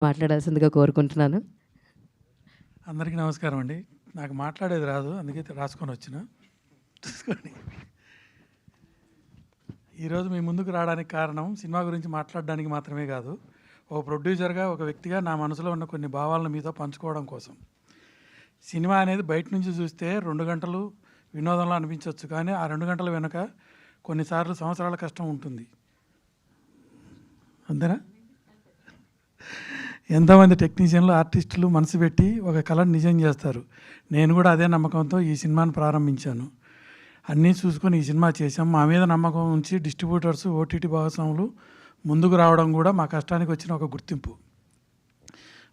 మాట్లాడాల్సిందిగా కోరుకుంటున్నాను. అందరికీ నమస్కారం అండి. నాకు మాట్లాడేది రాదు, అందుకే రాసుకొని వచ్చిన. చూసుకోండి. ఈరోజు మీ ముందుకు రావడానికి కారణం సినిమా గురించి మాట్లాడడానికి మాత్రమే కాదు, ఒక ప్రొడ్యూసర్గా, ఒక వ్యక్తిగా నా మనసులో ఉన్న కొన్ని భావాలను మీతో పంచుకోవడం కోసం. సినిమా అనేది బయట నుంచి చూస్తే 2 గంటలు వినోదంలో అనిపించవచ్చు, కానీ ఆ 2 గంటల వెనుక కొన్నిసార్లు సంవత్సరాల కష్టం ఉంటుంది. అంతేనా? ఎంతోమంది టెక్నీషియన్లు, ఆర్టిస్టులు మనసు పెట్టి ఒక కళను నిజం చేస్తారు. నేను కూడా అదే నమ్మకంతో ఈ సినిమాను ప్రారంభించాను. అన్నీ చూసుకొని ఈ సినిమా చేశాం. మా మీద నమ్మకం ఉంచి డిస్ట్రిబ్యూటర్స్, ఓటీటీ భాగస్వాములు ముందుకు రావడం కూడా మా కష్టానికి వచ్చిన ఒక గుర్తింపు.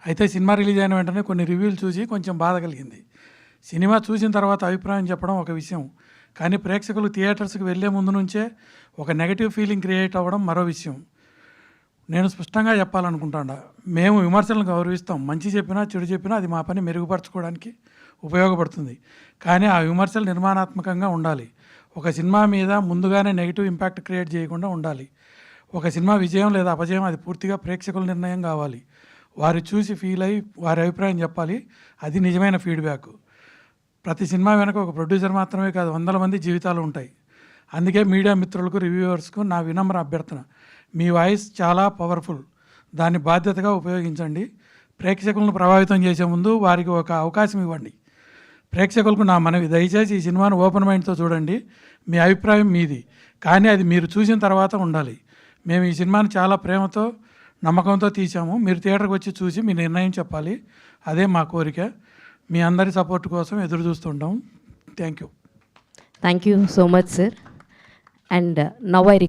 అయితే సినిమా రిలీజ్ అయిన వెంటనే కొన్ని రివ్యూలు చూసి కొంచెం బాధ కలిగింది. సినిమా చూసిన తర్వాత అభిప్రాయం చెప్పడం ఒక విషయం, కానీ ప్రేక్షకులు థియేటర్స్కి వెళ్ళే ముందు నుంచే ఒక నెగటివ్ ఫీలింగ్ క్రియేట్ అవ్వడం మరో విషయం. నేను స్పష్టంగా చెప్పాలనుకుంటాను, మేము విమర్శలను గౌరవిస్తాం. మంచి చెప్పినా, చెడు చెప్పినా అది మా పని మెరుగుపరచుకోవడానికి ఉపయోగపడుతుంది. కానీ ఆ విమర్శలు నిర్మాణాత్మకంగా ఉండాలి. ఒక సినిమా మీద ముందుగానే నెగిటివ్ ఇంపాక్ట్ క్రియేట్ చేయకుండా ఉండాలి. ఒక సినిమా విజయం లేదా అపజయం అది పూర్తిగా ప్రేక్షకుల నిర్ణయం కావాలి. వారు చూసి ఫీల్ అయ్యి వారి అభిప్రాయం చెప్పాలి. అది నిజమైన ఫీడ్బ్యాక్. ప్రతి సినిమా వెనక ఒక ప్రొడ్యూసర్ మాత్రమే కాదు, వందల మంది జీవితాలు ఉంటాయి. అందుకే మీడియా మిత్రులకు, రివ్యూవర్స్కు నా వినమ్ర అభ్యర్థన, మీ వాయిస్ చాలా పవర్ఫుల్. దాన్ని బాధ్యతగా ఉపయోగించండి. ప్రేక్షకులను ప్రభావితం చేసే ముందు వారికి ఒక అవకాశం ఇవ్వండి. ప్రేక్షకులకు నా మనవి, దయచేసి ఈ సినిమాను ఓపెన్ మైండ్తో చూడండి. మీ అభిప్రాయం మీది, కానీ అది మీరు చూసిన తర్వాత ఉండాలి. మేము ఈ సినిమాని చాలా ప్రేమతో, నమ్మకంతో తీసాము. మీరు థియేటర్కి వచ్చి చూసి మీ నిర్ణయం చెప్పాలి. అదే మా కోరిక. మీ అందరి సపోర్ట్ కోసం ఎదురు చూస్తుంటాం. Thank you. Thank you so much sir. And now I